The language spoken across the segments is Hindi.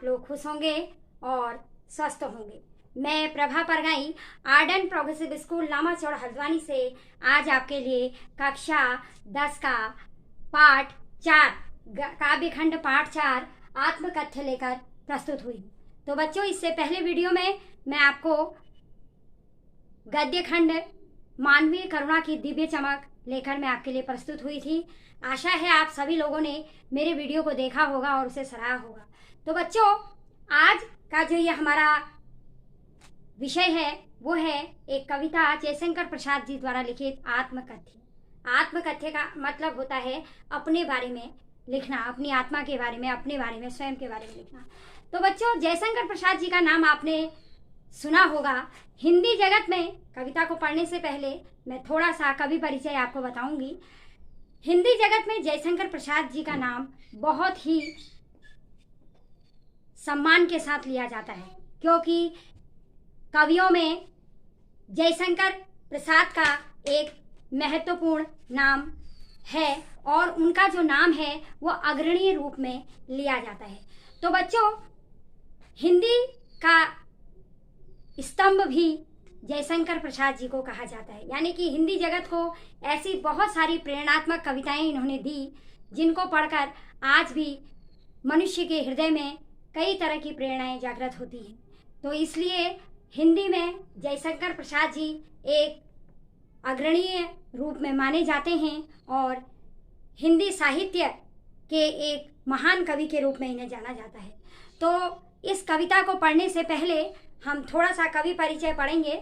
लोग खुश होंगे और स्वस्थ होंगे। मैं Prabha Pargai Arden progressive school Lamachaur Haldwani से आज आपके लिए कक्षा 10 का पाठ 4 काव्य खंड पाठ 4 आत्मकथ्य लेकर प्रस्तुत हुई। तो बच्चों, इससे पहले वीडियो में मैं आपको गद्य खंड मानवीय करुणा की दिव्य चमक लेकर मैं आपके लिए प्रस्तुत हुई थी। आशा है आप सभी लोगों ने मेरे वीडियो को देखा होगा और उसे सराहा होगा। तो बच्चों, आज का जो ये हमारा विषय है वो है एक कविता जयशंकर प्रसाद जी द्वारा लिखित आत्मकथ्य। आत्मकथ्य का मतलब होता है अपने बारे में लिखना, अपनी आत्मा के बारे में, अपने बारे में, स्वयं के बारे में लिखना। तो बच्चों, जयशंकर प्रसाद जी का नाम आपने सुना होगा। हिंदी जगत में कविता को पढ़ने से पहले मैं थोड़ा सा कवि परिचय आपको बताऊंगी। हिंदी जगत में जयशंकर प्रसाद जी का नाम बहुत ही सम्मान के साथ लिया जाता है, क्योंकि कवियों में जयशंकर प्रसाद का एक महत्वपूर्ण नाम है और उनका जो नाम है वो अग्रणीय रूप में लिया जाता है। तो बच्चों, हिंदी का स्तंभ भी जयशंकर प्रसाद जी को कहा जाता है, यानी कि हिंदी जगत को ऐसी बहुत सारी प्रेरणात्मक कविताएं इन्होंने दी जिनको पढ़कर आज भी मनुष्य के हृदय में कई तरह की प्रेरणाएं जागृत होती हैं। तो इसलिए हिंदी में जयशंकर प्रसाद जी एक अग्रणीय रूप में माने जाते हैं और हिंदी साहित्य के एक महान कवि के रूप में इन्हें जाना जाता है। तो इस कविता को पढ़ने से पहले हम थोड़ा सा कवि परिचय पढ़ेंगे।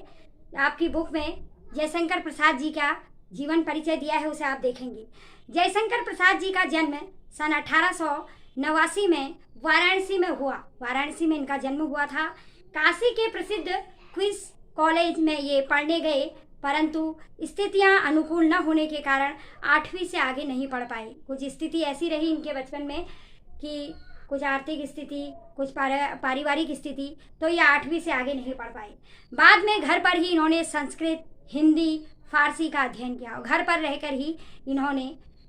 आपकी बुक में जयशंकर प्रसाद जी का जीवन परिचय दिया है, उसे आप देखेंगे। जयशंकर प्रसाद जी का जन्म सन 1889 में वाराणसी में हुआ। वाराणसी में इनका जन्म हुआ था। काशी के प्रसिद्ध क्वींस कॉलेज में ये पढ़ने गए, परंतु स्थितियां अनुकूल न होने के कारण 8वीं से आगे नहीं पढ़ पाए। कुछ स्थिति ऐसी रही इनके बचपन में कि कुछ आर्थिक स्थिति, कुछ पारिवारिक स्थिति, तो ये 8वीं से आगे नहीं पढ़ पाए। बाद में घर पर ही इन्होंने संस्कृत, हिंदी, फारसी का अध्ययन किया और घर पर रहकर ही इन्होंने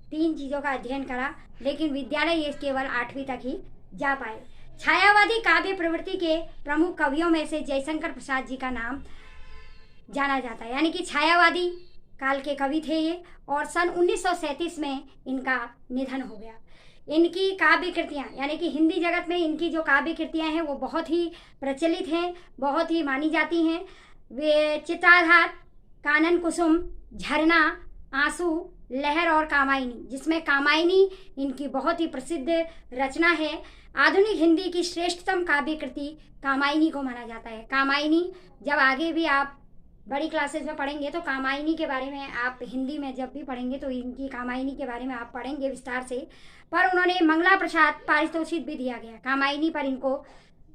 3 चीज़ों का अध्ययन करा, लेकिन विद्यालय ये केवल 8वीं तक ही जा पाए। छायावादी काव्य प्रवृत्ति के प्रमुख कवियों में से जयशंकर प्रसाद जी का नाम जाना जाता है, यानी कि छायावादी काल के कवि थे ये, और सन 1937 में इनका निधन हो गया। इनकी काव्य कृतियाँ, यानी कि हिंदी जगत में इनकी जो काव्य कृतियाँ हैं वो बहुत ही प्रचलित हैं, बहुत ही मानी जाती हैं। वे चित्राधार, कानन कुसुम, झरना, आंसू, लहर और कामायनी, जिसमें कामायनी इनकी बहुत ही प्रसिद्ध रचना है। आधुनिक हिंदी की श्रेष्ठतम काव्य कृति कामायनी को माना जाता है। कामायनी जब आगे भी आप बड़ी क्लासेस में पढ़ेंगे तो कामायनी के बारे में आप हिंदी में जब भी पढ़ेंगे तो इनकी कामायनी के बारे में आप पढ़ेंगे विस्तार से। पर उन्होंने मंगला प्रसाद पारितोषिक भी दिया गया, कामायनी पर इनको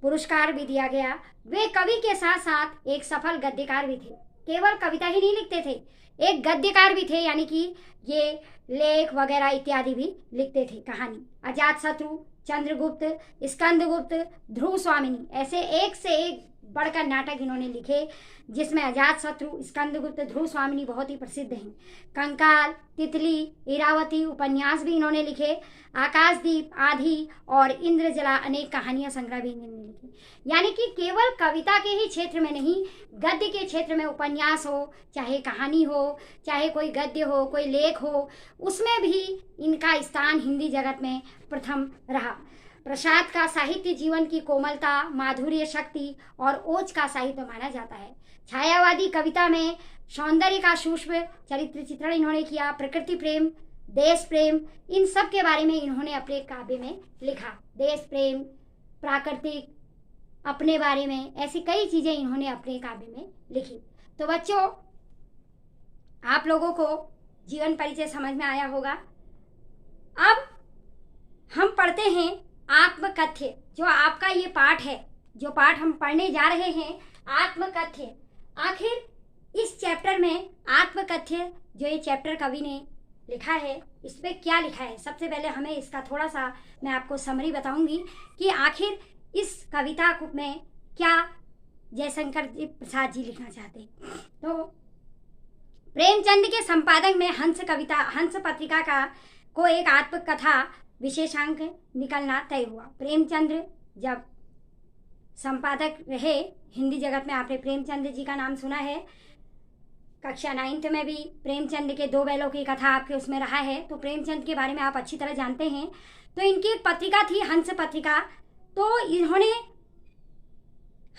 पुरस्कार भी दिया गया। वे कवि के साथ साथ एक सफल गद्यकार भी थे। केवल कविता ही नहीं लिखते थे, एक गद्यकार भी थे, यानी कि ये लेख वगैरह इत्यादि भी लिखते थे। कहानी, अजातशत्रु, चंद्रगुप्त, स्कंदगुप्त, ध्रुव स्वामिनी, ऐसे एक से एक बढ़कर नाटक इन्होंने लिखे, जिसमें अजातशत्रु, स्कंदगुप्त, ध्रुव स्वामिनी बहुत ही प्रसिद्ध हैं। कंकाल, तितली, इरावती उपन्यास भी इन्होंने लिखे। आकाशदीप, आधी और इंद्रजला अनेक कहानियां संग्रह भी इन्होंने लिखे। यानी कि केवल कविता के ही क्षेत्र में नहीं, गद्य के क्षेत्र में उपन्यास हो, चाहे कहानी हो, चाहे कोई गद्य हो, कोई लेख हो, उसमें भी इनका स्थान हिंदी जगत में प्रथम रहा। प्रसाद का साहित्य जीवन की कोमलता, माधुर्य, शक्ति और ओज का साहित्य माना जाता है। छायावादी कविता में सौंदर्य का सूक्ष्म चरित्र चित्रण इन्होंने किया। प्रकृति प्रेम, देश प्रेम, इन सब के बारे में इन्होंने अपने काव्य में लिखा। देश प्रेम, प्राकृतिक, अपने बारे में, ऐसी कई चीजें इन्होंने अपने काव्य में लिखी। तो बच्चों, आप लोगों को जीवन परिचय समझ में आया होगा। अब हम पढ़ते हैं आत्मकथ्य। जो आपका ये पाठ है, जो पाठ हम पढ़ने जा रहे हैं, आत्मकथ्य। आखिर इस चैप्टर में आत्मकथ्य, जो ये चैप्टर कवि ने लिखा है, इसमें क्या लिखा है। सबसे पहले हमें इसका थोड़ा सा मैं आपको समरी बताऊंगी कि आखिर इस कविता में क्या जयशंकर प्रसाद जी लिखना चाहते हैं। तो प्रेमचंद के संपादक में हंस पत्रिका को एक आत्मकथा विशेषांक निकलना तय हुआ। प्रेमचंद जब संपादक रहे हिंदी जगत में। आपने प्रेमचंद जी का नाम सुना है, कक्षा 9th में भी प्रेमचंद के 2 बैलों की कथा आपके उसमें रहा है, तो प्रेमचंद के बारे में आप अच्छी तरह जानते हैं। तो इनकी एक पत्रिका थी हंस पत्रिका, तो इन्होंने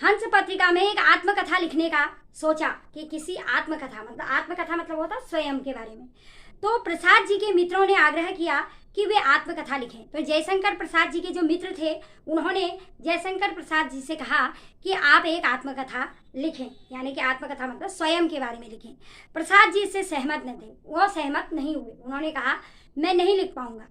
हंस पत्रिका में एक आत्मकथा लिखने का सोचा कि किसी आत्मकथा मतलब होता स्वयं के बारे में। तो प्रसाद जी के मित्रों ने आग्रह किया कि वे आत्मकथा लिखें। तो जयशंकर प्रसाद जी के जो मित्र थे उन्होंने जयशंकर प्रसाद जी से कहा कि आप एक आत्मकथा लिखें, यानी कि आत्मकथा मतलब स्वयं के बारे में लिखें। प्रसाद जी इससे सहमत न थे, वो सहमत नहीं हुए। उन्होंने कहा मैं नहीं लिख पाऊंगा।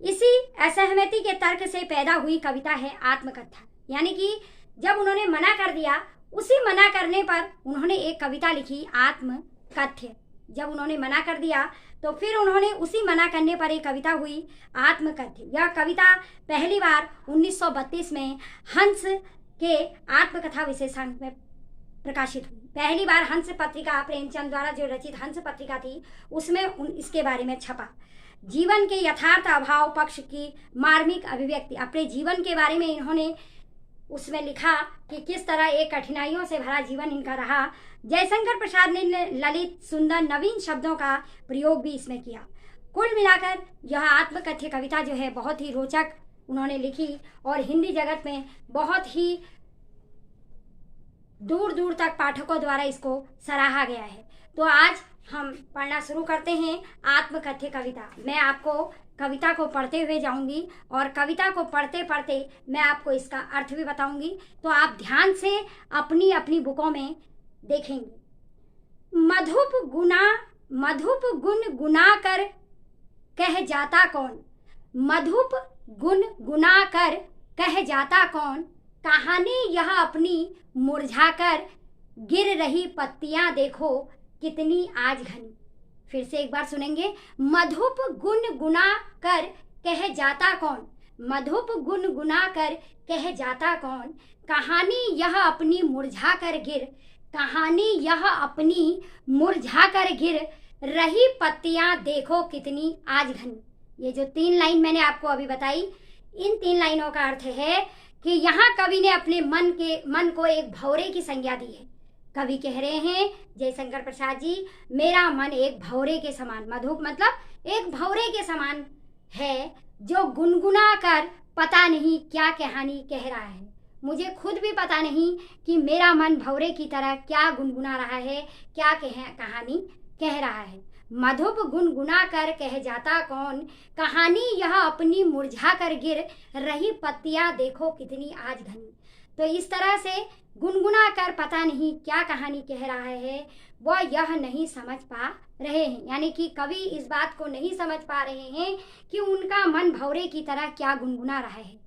इसी असहमति के तर्क से पैदा हुई कविता है आत्मकथा, यानी कि जब उन्होंने मना कर दिया, उसी मना करने पर उन्होंने एक कविता लिखी आत्मकथ्य। जब उन्होंने मना कर दिया तो फिर उन्होंने उसी मना करने पर एक कविता हुई आत्मकथ्य। यह कविता पहली बार 1932 में हंस के आत्मकथा विशेषांक में प्रकाशित हुई। पहली बार हंस पत्रिका, प्रेमचंद द्वारा जो रचित हंस पत्रिका थी, उसमें इसके बारे में छपा। जीवन के यथार्थ अभाव पक्ष की मार्मिक अभिव्यक्ति, अपने जीवन के बारे में इन्होंने उसमें लिखा कि किस तरह एक कठिनाइयों से भरा जीवन इनका रहा। जयशंकर प्रसाद ने ललित सुंदर नवीन शब्दों का प्रयोग भी इसमें किया। कुल मिलाकर यह आत्मकथ्य कविता जो है बहुत ही रोचक उन्होंने लिखी और हिंदी जगत में बहुत ही दूर दूर तक पाठकों द्वारा इसको सराहा गया है। तो आज हम पढ़ना शुरू करते हैं आत्मकथ्य कविता। मैं आपको कविता को पढ़ते हुए जाऊंगी और कविता को पढ़ते पढ़ते मैं आपको इसका अर्थ भी बताऊंगी, तो आप ध्यान से अपनी अपनी बुकों में देखेंगे। मधुप गुण गुना कर कह जाता कौन, मधुप गुण गुना कर कह जाता कौन, कहानी यह अपनी मुरझा कर गिर रही पत्तियां देखो कितनी आज घनी। फिर से एक बार सुनेंगे। मधुप गुण गुना कर कह जाता कौन, मधुप गुण गुना कर कह जाता कौन, कहानी यह अपनी मुरझा कर गिर, कहानी यह अपनी मुरझा कर गिर रही पत्तियां देखो कितनी आज घनी। ये जो 3 लाइन मैंने आपको अभी बताई, इन 3 लाइनों का अर्थ है कि यहाँ कवि ने अपने मन को एक भौरे की संज्ञा दी है। कवि कह रहे हैं जयशंकर प्रसाद जी, मेरा मन एक भौरे के समान, मधुप मतलब एक भौरे के समान है, जो गुनगुना कर पता नहीं क्या कहानी कह रहा है। मुझे खुद भी पता नहीं कि मेरा मन भौरे की तरह क्या गुनगुना रहा है, क्या कहानी कह रहा है। मधुप गुनगुना कर कह जाता कौन, कहानी यह अपनी मुरझा कर गिर रही पत्तियां देखो कितनी आज घनी। तो इस तरह से गुनगुना कर पता नहीं क्या कहानी कह रहा है, वह यह नहीं समझ पा रहे हैं, यानी कि कवि इस बात को नहीं समझ पा रहे हैं कि उनका मन भौरे की तरह क्या गुनगुना रहा है।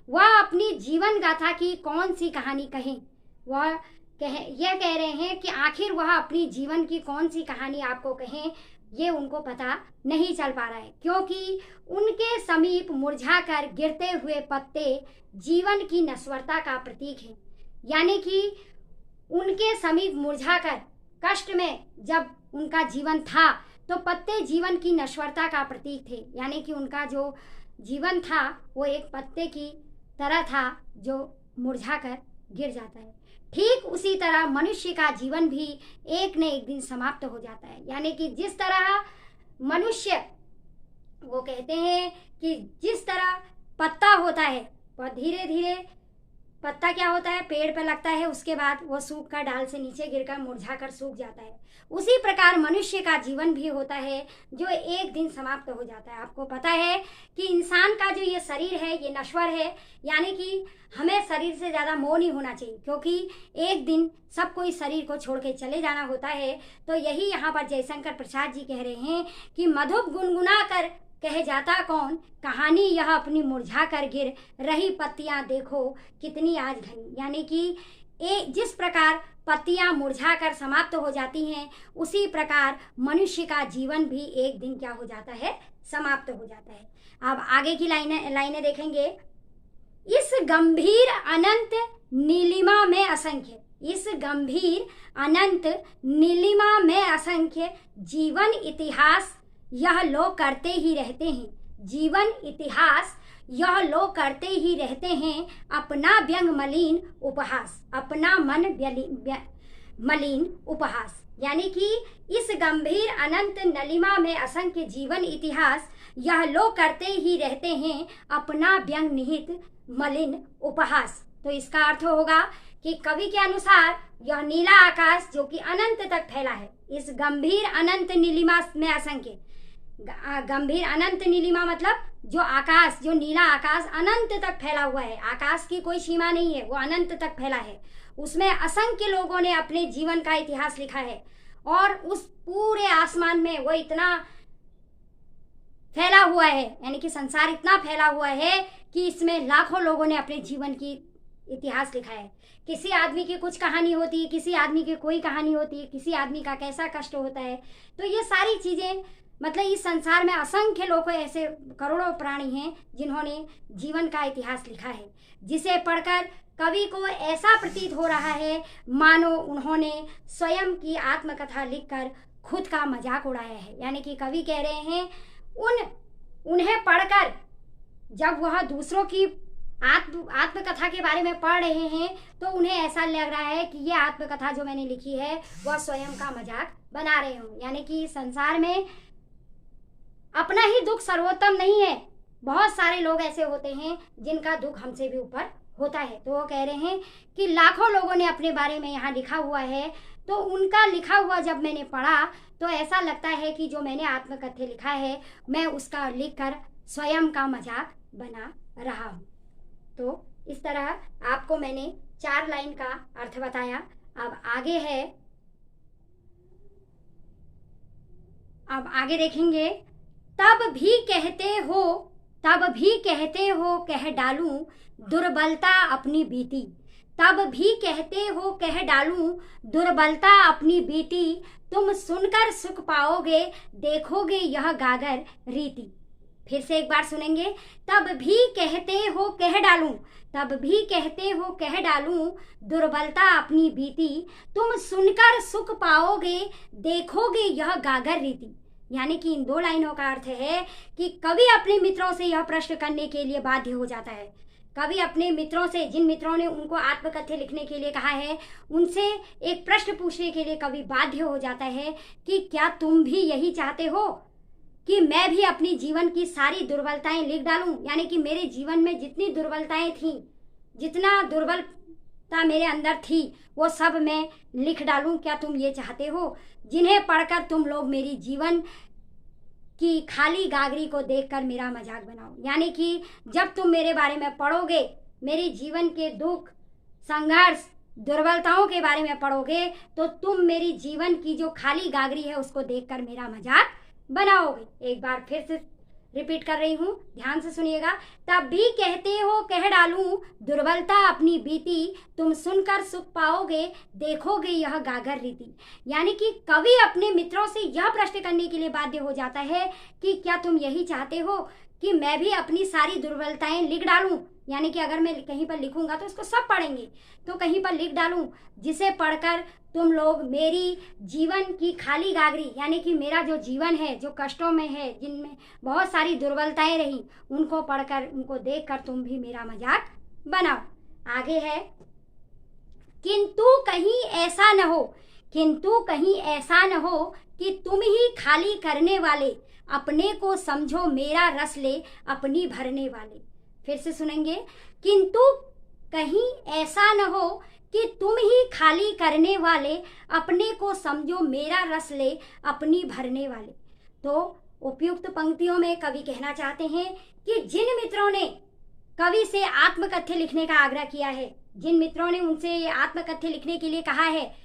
वह अपनी जीवन गाथा की कौन सी कहानी कहें, यह कह रहे हैं कि आखिर वह अपनी जीवन की कौन सी कहानी आपको कहें, ये उनको पता नहीं चल पा रहा है, क्योंकि उनके समीप मुरझा कर गिरते हुए पत्ते जीवन की नश्वरता का प्रतीक है। यानी कि उनके समीप मुरझाकर कष्ट में जब उनका जीवन था तो पत्ते जीवन की नश्वरता का प्रतीक थे, यानी कि उनका जो जीवन था वो एक पत्ते की तरह था जो मुरझाकर गिर जाता है। ठीक उसी तरह मनुष्य का जीवन भी एक न एक दिन समाप्त हो जाता है, यानी कि जिस तरह मनुष्य, वो कहते हैं कि जिस तरह पत्ता होता है वह धीरे धीरे, पत्ता क्या होता है, पेड़ पर लगता है, उसके बाद वो सूख कर डाल से नीचे गिरकर मुरझाकर सूख जाता है। उसी प्रकार मनुष्य का जीवन भी होता है जो एक दिन समाप्त हो जाता है। आपको पता है कि इंसान का जो ये शरीर है ये नश्वर है, यानी कि हमें शरीर से ज़्यादा मोह नहीं होना चाहिए, क्योंकि एक दिन सबको इस शरीर को छोड़ के चले जाना होता है। तो यही यहाँ पर जयशंकर प्रसाद जी कह रहे हैं कि मधुप गुनगुना कर कह जाता कौन, कहानी यह अपनी मुरझा कर गिर रही पत्तियां देखो कितनी आज घनी। यानी कि जिस प्रकार पत्तियां मुरझा कर समाप्त हो जाती हैं, उसी प्रकार मनुष्य का जीवन भी एक दिन क्या हो जाता है, समाप्त हो जाता है। अब आगे की लाइनें देखेंगे। इस गंभीर अनंत नीलिमा में असंख्य, इस गंभीर अनंत नीलिमा में असंख्य जीवन इतिहास यह लोग करते ही रहते हैं, जीवन इतिहास यह लोग करते ही रहते हैं अपना व्यंग मलिन उपहास, अपना मन मलिन उपहास। यानी कि इस गंभीर अनंत नलिमा में असंख्य जीवन इतिहास यह लोग करते ही रहते हैं अपना व्यंग निहित मलिन उपहास। तो इसका अर्थ होगा कि कवि के अनुसार यह नीला आकाश जो कि अनंत तक फैला है, इस गंभीर अनंत नीलिमा में असंख्य, गंभीर अनंत नीलिमा मतलब जो आकाश, जो नीला आकाश अनंत तक फैला हुआ है, आकाश की कोई सीमा नहीं है, वो अनंत तक फैला है, उसमें असंख्य लोगों ने अपने जीवन का इतिहास लिखा है। और उस पूरे आसमान में वो इतना फैला हुआ है, यानी कि संसार इतना फैला हुआ है कि इसमें लाखों लोगों ने अपने जीवन की इतिहास लिखा है। किसी आदमी की कुछ कहानी होती है, किसी आदमी की कोई कहानी होती है, किसी आदमी का कैसा कष्ट होता है। तो ये सारी चीज़ें मतलब इस संसार में असंख्य लोग ऐसे करोड़ों प्राणी हैं जिन्होंने जीवन का इतिहास लिखा है, जिसे पढ़कर कवि को ऐसा प्रतीत हो रहा है मानो उन्होंने स्वयं की आत्मकथा लिखकर खुद का मजाक उड़ाया है। यानी कि कवि कह रहे हैं उन्हें पढ़कर जब वह दूसरों की आत्मकथा के बारे में पढ़ रहे हैं तो उन्हें ऐसा लग रहा है कि ये आत्मकथा जो मैंने लिखी है वह स्वयं का मजाक बना रहे हूँ। यानी कि संसार में अपना ही दुख सर्वोत्तम नहीं है, बहुत सारे लोग ऐसे होते हैं जिनका दुख हमसे भी ऊपर होता है। तो वो कह रहे हैं कि लाखों लोगों ने अपने बारे में यहाँ लिखा हुआ है, तो उनका लिखा हुआ जब मैंने पढ़ा तो ऐसा लगता है कि जो मैंने आत्मकथा लिखा है मैं उसका लिखकर स्वयं का मजाक बना रहा हूँ। तो इस तरह आपको मैंने 4 लाइन का अर्थ बताया। अब आगे देखेंगे। तब भी कहते हो कह डालूं दुर्बलता अपनी बीती, तब भी कहते हो कह डालूं दुर्बलता अपनी बीती, तुम सुनकर सुख पाओगे देखोगे यह गागर रीति। फिर से एक बार सुनेंगे। तब भी कहते हो कह डालूं दुर्बलता अपनी बीती, तुम सुनकर सुख पाओगे देखोगे यह गागर रीति। यानी कि इन 2 लाइनों का अर्थ है कि कवि अपने मित्रों से यह प्रश्न करने के लिए बाध्य हो जाता है। कवि अपने मित्रों से, जिन मित्रों ने उनको आत्मकथा लिखने के लिए कहा है, उनसे एक प्रश्न पूछने के लिए कवि बाध्य हो जाता है कि क्या तुम भी यही चाहते हो कि मैं भी अपनी जीवन की सारी दुर्बलताएं लिख डालूं। यानी कि मेरे जीवन में जितनी दुर्बलताएं थी, जितना दुर्बलता मेरे अंदर थी, वो सब मैं लिख डालूं। क्या तुम ये चाहते हो, जिन्हें पढ़कर तुम लोग मेरी जीवन की खाली गागरी को देखकर मेरा मजाक बनाओ। यानी कि जब तुम मेरे बारे में पढ़ोगे, मेरे जीवन के दुख, संघर्ष, दुर्बलताओं के बारे में पढ़ोगे, तो तुम मेरी जीवन की जो खाली गागरी है उसको देखकर मेरा मजाक बनाओगे। एक बार फिर से रिपीट कर रही हूँ, ध्यान से सुनिएगा। तब भी कहते हो कह डालूं दुर्बलता अपनी बीती, तुम सुनकर सुख पाओगे देखोगे यह गागर रीति। यानी कि कवि अपने मित्रों से यह प्रश्न करने के लिए बाध्य हो जाता है कि क्या तुम यही चाहते हो कि मैं भी अपनी सारी दुर्बलताएं लिख डालूं। यानी कि अगर मैं कहीं पर लिखूंगा तो इसको सब पढ़ेंगे, तो कहीं पर लिख डालूं जिसे पढ़कर तुम लोग मेरी जीवन की खाली गागरी, यानी कि मेरा जो जीवन है, जो कष्टों में है, जिनमें बहुत सारी दुर्बलताएं रही, उनको पढ़कर, उनको देखकर तुम भी मेरा मजाक बनाओ। आगे है, किंतु कहीं ऐसा न हो कि तुम ही खाली करने वाले, अपने को समझो मेरा रस ले अपनी भरने वाले। फिर से सुनेंगे। किंतु कहीं ऐसा न हो कि तुम ही खाली करने वाले, अपने को समझो मेरा रस ले अपनी भरने वाले। तो उपयुक्त पंक्तियों में कवि कहना चाहते हैं कि जिन मित्रों ने कवि से आत्मकथा लिखने का आग्रह किया है, जिन मित्रों ने उनसे ये आत्मकथा लिखने के लिए कहा है,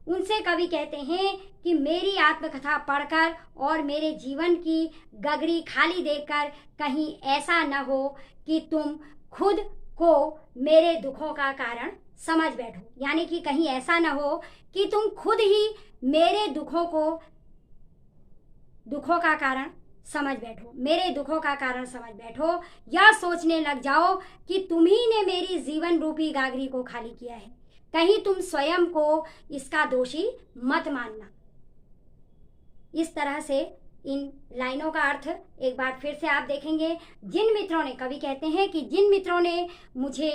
उनसे कवि कहते हैं कि मेरी आत्मकथा पढ़कर और मेरे जीवन की गगरी खाली देखकर कहीं ऐसा न हो कि तुम खुद को मेरे दुखों का कारण समझ बैठो। यानी कि कहीं ऐसा न हो कि तुम खुद ही मेरे दुखों का कारण समझ बैठो, मेरे दुखों का कारण समझ बैठो, या सोचने लग जाओ कि तुम ही ने मेरी जीवन रूपी गागरी को खाली किया है। कहीं तुम स्वयं को इसका दोषी मत मानना। इस तरह से इन लाइनों का अर्थ एक बार फिर से आप देखेंगे। जिन मित्रों ने, कवि कहते हैं कि जिन मित्रों ने मुझे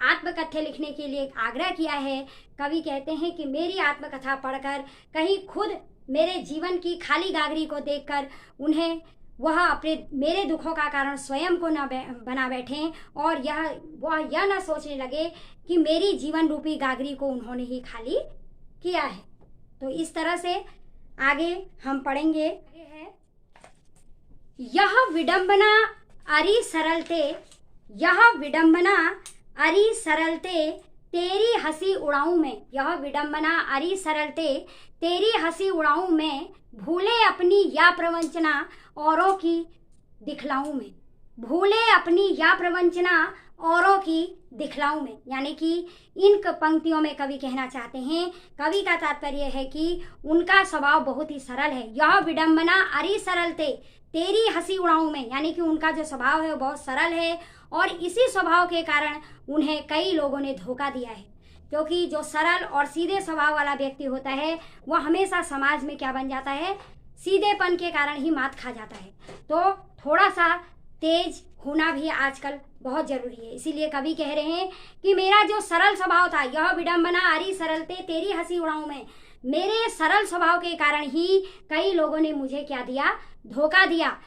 आत्मकथ्य लिखने के लिए आग्रह किया है, कवि कहते हैं कि मेरी आत्मकथा पढ़कर कहीं खुद मेरे जीवन की खाली गागरी को देखकर उन्हें वह अपने मेरे दुखों का कारण स्वयं को न बना बैठें और वह यह न सोचने लगे कि मेरी जीवन रूपी गागरी को उन्होंने ही खाली किया है। तो इस तरह से आगे हम पढ़ेंगे। यह विडंबना अरि सरलते, यह विडंबना अरि सरलते तेरी हंसी उड़ाऊं मैं, यह विडंबना अरि सरलते तेरी हंसी उड़ाऊं मैं, भूले अपनी या प्रवंचना औरों की दिखलाऊं मैं, भूले अपनी या प्रवंचना औरों की दिखलाऊं मैं। यानी कि इन पंक्तियों में कवि कहना चाहते हैं, कवि का तात्पर्य है कि उनका स्वभाव बहुत ही सरल है। यह विडंबना अरि सरलते तेरी हंसी उड़ाऊं मैं, यानी कि उनका जो स्वभाव है वो बहुत सरल है और इसी स्वभाव के कारण उन्हें कई लोगों ने धोखा दिया है। क्योंकि जो सरल और सीधे स्वभाव वाला व्यक्ति होता है वह हमेशा समाज में क्या बन जाता है, सीधेपन के कारण ही मात खा जाता है। तो थोड़ा सा तेज होना भी आजकल बहुत जरूरी है। इसीलिए कवि कह रहे हैं कि मेरा जो सरल स्वभाव था, यह विडंबना अरि सरलते तेरी हंसी उड़ाऊं मैं, मेरे सरल स्वभाव के कारण ही कई लोगों ने मुझे क्या दिया, धोखा दिया,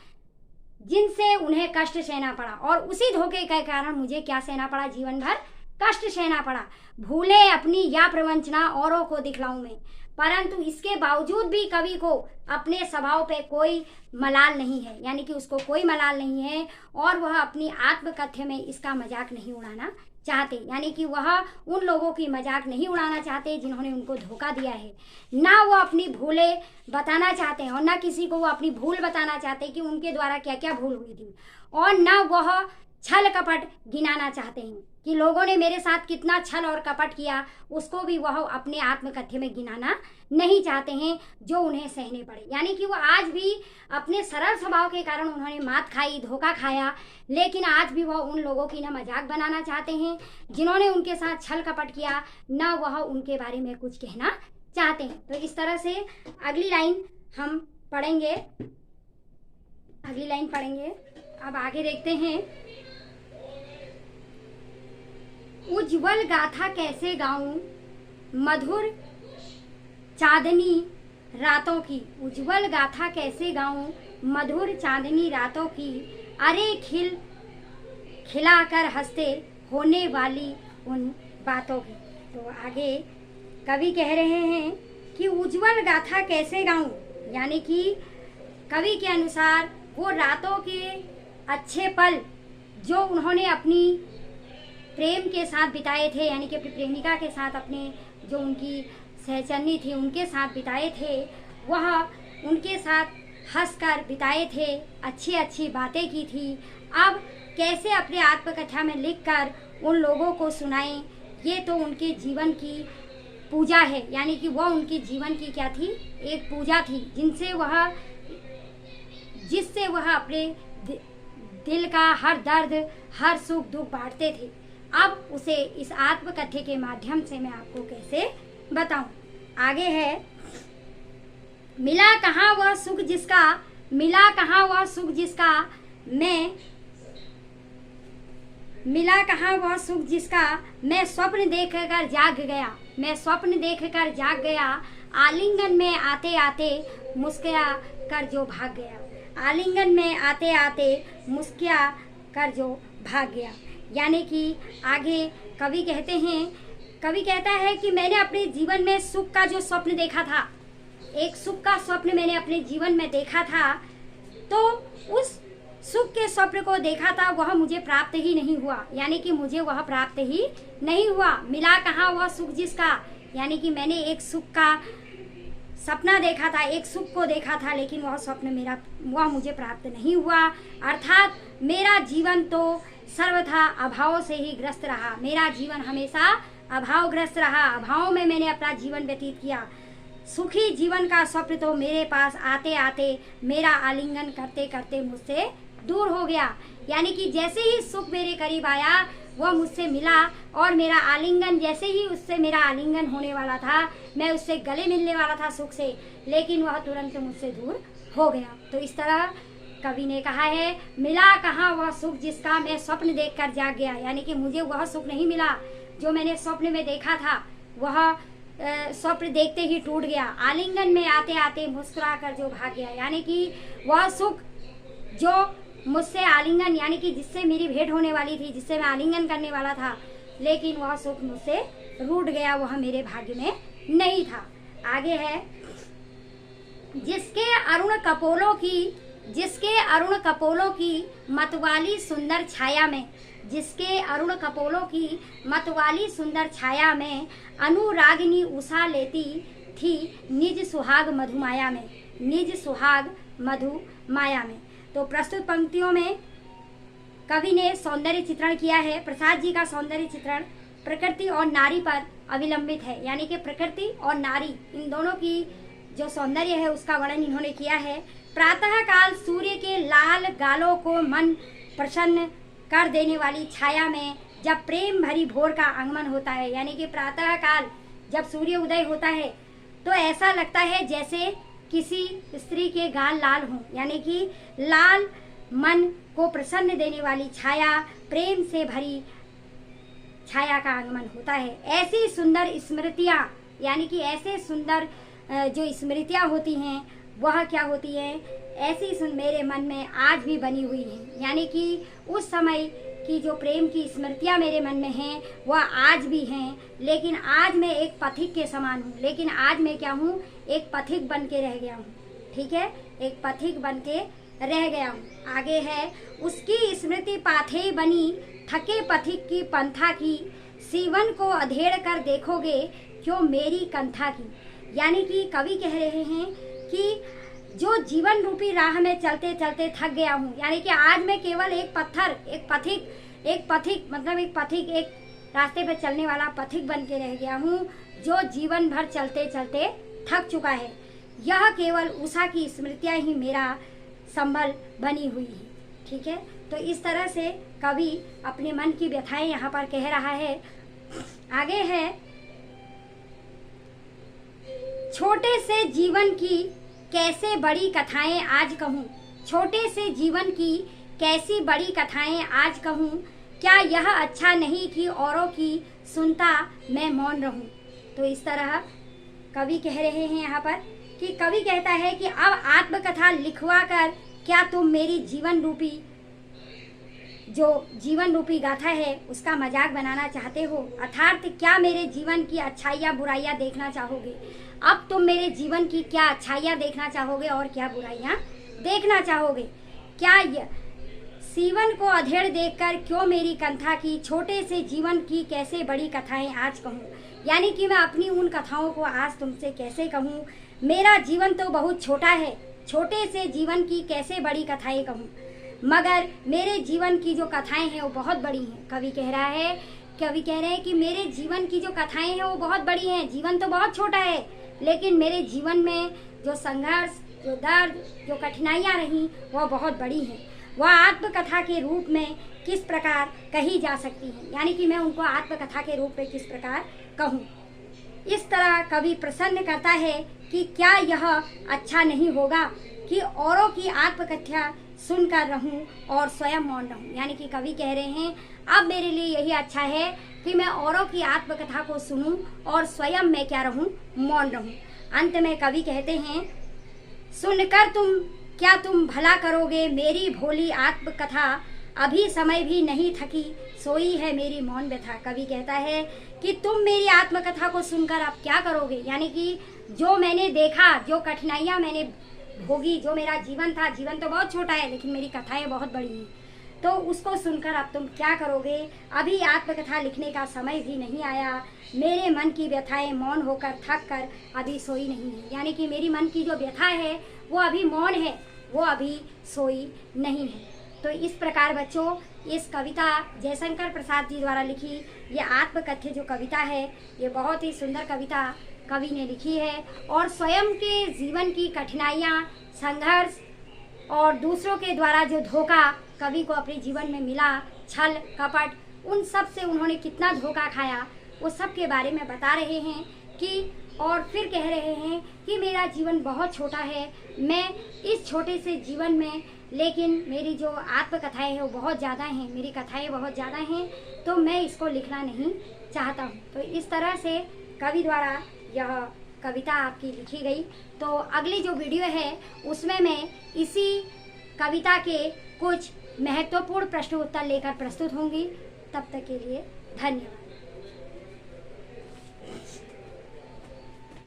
जिनसे उन्हें कष्ट सहना पड़ा और उसी धोखे के कारण मुझे क्या सहना पड़ा, जीवन भर कष्ट सहना पड़ा। भूले अपनी या प्रवंचना औरों को दिखलाऊं मैं, परंतु इसके बावजूद भी कवि को अपने स्वभाव पे कोई मलाल नहीं है, यानी कि उसको कोई मलाल नहीं है और वह अपनी आत्मकथ्य में इसका मजाक नहीं उड़ाना चाहते, यानी कि वह उन लोगों की मजाक नहीं उड़ाना चाहते जिन्होंने उनको धोखा दिया है। ना वो अपनी भूलें बताना चाहते हैं और ना किसी को वो अपनी भूल बताना चाहते कि उनके द्वारा क्या क्या भूल हुई थी, और ना वह छल कपट गिनाना चाहते हैं कि लोगों ने मेरे साथ कितना छल और कपट किया, उसको भी वह अपने आत्मकथ्य में गिनाना नहीं चाहते हैं जो उन्हें सहने पड़े। यानी कि वो आज भी अपने सरल स्वभाव के कारण उन्होंने मात खाई, धोखा खाया, लेकिन आज भी वह उन लोगों की न मजाक बनाना चाहते हैं जिन्होंने उनके साथ छल कपट किया, न वह उनके बारे में कुछ कहना चाहते हैं। तो इस तरह से अगली लाइन हम पढ़ेंगे, अगली लाइन पढ़ेंगे। अब आगे देखते हैं। उज्जवल गाथा कैसे गाऊं मधुर चांदनी रातों की, उज्जवल गाथा कैसे गाऊं मधुर चांदनी रातों की, अरे खिला कर हंसते होने वाली उन बातों की। तो आगे कवि कह रहे हैं कि उज्जवल गाथा कैसे गाऊं, यानी कि कवि के अनुसार वो रातों के अच्छे पल जो उन्होंने अपनी प्रेम के साथ बिताए थे, यानी कि अपनी प्रेमिका के साथ, अपने जो उनकी सहचरनी थी उनके साथ बिताए थे, वह उनके साथ हंसकर बिताए थे, अच्छी अच्छी बातें की थी, अब कैसे अपने आत्मकथा में लिखकर उन लोगों को सुनाएं, ये तो उनके जीवन की पूजा है। यानी कि वह उनके जीवन की क्या थी, एक पूजा थी, जिससे वह अपने दिल का हर दर्द, हर सुख दुख बांटते थे। अब उसे इस आत्मकथ्य के माध्यम से मैं आपको कैसे बताऊं। आगे है, मिला कहाँ वह सुख जिसका, मिला कहाँ वह सुख जिसका मिला कहाँ वह सुख जिसका मैं स्वप्न देखकर जाग गया, मैं स्वप्न देखकर जाग गया, आलिंगन में आते आते मुस्कुरा कर जो भाग गया, आलिंगन में आते आते मुस्कुरा कर जो भाग गया। यानी कि आगे कवि कहते हैं, कवि कहता है कि मैंने अपने जीवन में सुख का जो स्वप्न देखा था, एक सुख का स्वप्न मैंने अपने जीवन में देखा था, तो उस सुख के स्वप्न को देखा था वह मुझे प्राप्त ही नहीं हुआ, यानी कि मुझे वह प्राप्त ही नहीं हुआ। मिला कहाँ वह सुख जिसका, यानी कि मैंने एक सुख का सपना देखा था, एक सुख को देखा था, लेकिन वह मुझे प्राप्त नहीं हुआ। अर्थात मेरा जीवन तो सर्वथा अभाव से ही ग्रस्त रहा, मेरा जीवन हमेशा अभावग्रस्त रहा, अभाव में मैंने अपना जीवन व्यतीत किया। सुखी जीवन का स्वप्न तो मेरे पास आते आते, मेरा आलिंगन करते करते मुझसे दूर हो गया। यानी कि जैसे ही सुख मेरे करीब आया वह मुझसे मिला और मेरा आलिंगन, जैसे ही उससे मेरा आलिंगन होने वाला था, मैं उससे गले मिलने वाला था सुख से, लेकिन वह तुरंत मुझसे दूर हो गया। तो इस तरह कवि ने कहा है, मिला कहाँ वह सुख जिसका मैं स्वप्न देखकर जाग गया। यानी कि मुझे वह सुख नहीं मिला जो मैंने स्वप्न में देखा था, वह स्वप्न देखते ही टूट गया। आलिंगन में आते आते मुस्कुरा कर जो भाग गया। यानी कि वह सुख जो मुझसे आलिंगन, यानी कि जिससे मेरी भेंट होने वाली थी, जिससे मैं आलिंगन करने वाला था, लेकिन वह सुख मुझसे रूठ गया, वह मेरे भाग्य में नहीं था। आगे है, जिसके अरुण कपोलों की मतवाली सुंदर छाया में, जिसके अरुण कपोलों की मतवाली सुंदर छाया में अनुरागिनी उषा लेती थी निज सुहाग मधुमाया में, निज सुहाग मधुमाया में। तो प्रस्तुत पंक्तियों में कवि ने सौंदर्य चित्रण किया है। प्रसाद जी का सौंदर्य चित्रण प्रकृति और नारी पर अविलंबित है। यानी कि प्रकृति और नारी, इन दोनों की जो सौंदर्य है उसका वर्णन इन्होंने किया है। प्रातः काल सूर्य के लाल गालों को मन प्रसन्न कर देने वाली छाया में जब प्रेम भरी भोर का आगमन होता है, यानी कि प्रातः काल जब सूर्य उदय होता है तो ऐसा लगता है जैसे किसी स्त्री के गाल लाल हों, यानी कि लाल मन को प्रसन्न देने वाली छाया, प्रेम से भरी छाया का आगमन होता है। ऐसी सुंदर स्मृतियाँ, यानी कि ऐसे सुंदर जो स्मृतियाँ होती हैं वह क्या होती है, ऐसी मेरे मन में आज भी बनी हुई है। यानी कि उस समय की जो प्रेम की स्मृतियाँ मेरे मन में हैं वह आज भी हैं, लेकिन आज मैं एक पथिक के समान हूँ। लेकिन आज मैं क्या हूँ, एक पथिक बन के रह गया हूँ। ठीक है, एक पथिक बन के रह गया हूँ। आगे है, उसकी स्मृति पाथे बनी थके पथिक की पंथा की, सीवन को अधेड़ कर देखोगे क्यों मेरी कंथा की। यानी कि कवि कह रहे हैं कि जो जीवन रूपी राह में चलते चलते थक गया हूँ, यानी कि आज मैं केवल एक पत्थर, एक पथिक मतलब एक पथिक, एक रास्ते पर चलने वाला पथिक बन के रह गया हूँ, जो जीवन भर चलते चलते थक चुका है। यह केवल उषा की स्मृतियाँ ही मेरा संबल बनी हुई है। ठीक है, तो इस तरह से कवि अपने मन की व्यथाएं यहाँ पर कह रहा है। आगे है, छोटे से जीवन की कैसे बड़ी कथाएं आज कहूँ, छोटे से जीवन की कैसी बड़ी कथाएं आज कहूँ, क्या यह अच्छा नहीं कि औरों की सुनता मैं मौन रहूँ। तो इस तरह कवि कह रहे हैं यहाँ पर कि कवि कहता है कि अब आत्मकथा लिखवा कर क्या तुम मेरी जीवन रूपी गाथा है उसका मजाक बनाना चाहते हो, अर्थात क्या मेरे जीवन की अच्छाइयाँ बुराइयाँ देखना चाहोगे। अब तुम मेरे जीवन की क्या अच्छाइयाँ देखना चाहोगे और क्या बुराइयाँ देखना चाहोगे। क्या सीवन को अधेड़ देखकर क्यों मेरी कंथा की, छोटे से जीवन की कैसे बड़ी कथाएं आज कहूँ। यानी कि मैं अपनी उन कथाओं को आज तुमसे कैसे कहूँ, मेरा जीवन तो बहुत छोटा है, छोटे से जीवन की कैसे बड़ी कथाएं कहूँ, मगर मेरे जीवन की जो कथाएं हैं वो बहुत बड़ी हैं। कवि कह रहे हैं कि मेरे जीवन की जो कथाएं हैं वो बहुत बड़ी हैं। जीवन तो बहुत छोटा है, लेकिन मेरे जीवन में जो संघर्ष, जो दर्द, जो कठिनाइयाँ रहीं वह बहुत बड़ी हैं। वह आत्मकथा के रूप में किस प्रकार कही जा सकती हैं, यानी कि मैं उनको आत्मकथा के रूप में किस प्रकार कहूँ। इस तरह कवि प्रसन्न करता है कि क्या यह अच्छा नहीं होगा कि औरों की आत्मकथा सुनकर रहूं और स्वयं मौन रहूं। यानी कि कवि कह रहे हैं अब मेरे लिए यही अच्छा है कि मैं औरों की आत्मकथा को सुनूं और स्वयं मैं क्या रहूं, मौन रहूं। अंत में कवि कहते हैं, सुनकर तुम भला करोगे मेरी भोली आत्मकथा, अभी समय भी नहीं थकी सोई है मेरी मौन व्यथा। कवि कहता है कि तुम मेरी आत्मकथा को सुनकर अब क्या करोगे। यानी कि जो मैंने देखा, जो कठिनाइयाँ मैंने भोगी, जो मेरा जीवन था, जीवन तो बहुत छोटा है लेकिन मेरी कथाएं बहुत बड़ी हैं, तो उसको सुनकर अब तुम क्या करोगे। अभी आत्मकथा लिखने का समय भी नहीं आया, मेरे मन की व्यथाएं मौन होकर थक कर अभी सोई नहीं है। यानी कि मेरी मन की जो व्यथा है वो अभी मौन है, वो अभी सोई नहीं है। तो इस प्रकार बच्चों, इस कविता जयशंकर प्रसाद जी द्वारा लिखी ये आत्मकथ्य जो कविता है, ये बहुत ही सुंदर कविता कवि ने लिखी है और स्वयं के जीवन की कठिनाइयाँ, संघर्ष और दूसरों के द्वारा जो धोखा कवि को अपने जीवन में मिला, छल कपट, उन सब से उन्होंने कितना धोखा खाया, वो सब के बारे में बता रहे हैं कि और फिर कह रहे हैं कि मेरा जीवन बहुत छोटा है, मैं इस छोटे से जीवन में, लेकिन मेरी जो आत्मकथाएं हैं वो बहुत ज़्यादा हैं, मेरी कथाएं बहुत ज़्यादा हैं, तो मैं इसको लिखना नहीं चाहता हूँ। तो इस तरह से कवि द्वारा यह कविता आपकी लिखी गई। तो अगली जो वीडियो है उसमें मैं इसी कविता के कुछ महत्वपूर्ण प्रश्न उत्तर लेकर प्रस्तुत होंगी। तब तक के लिए धन्यवाद।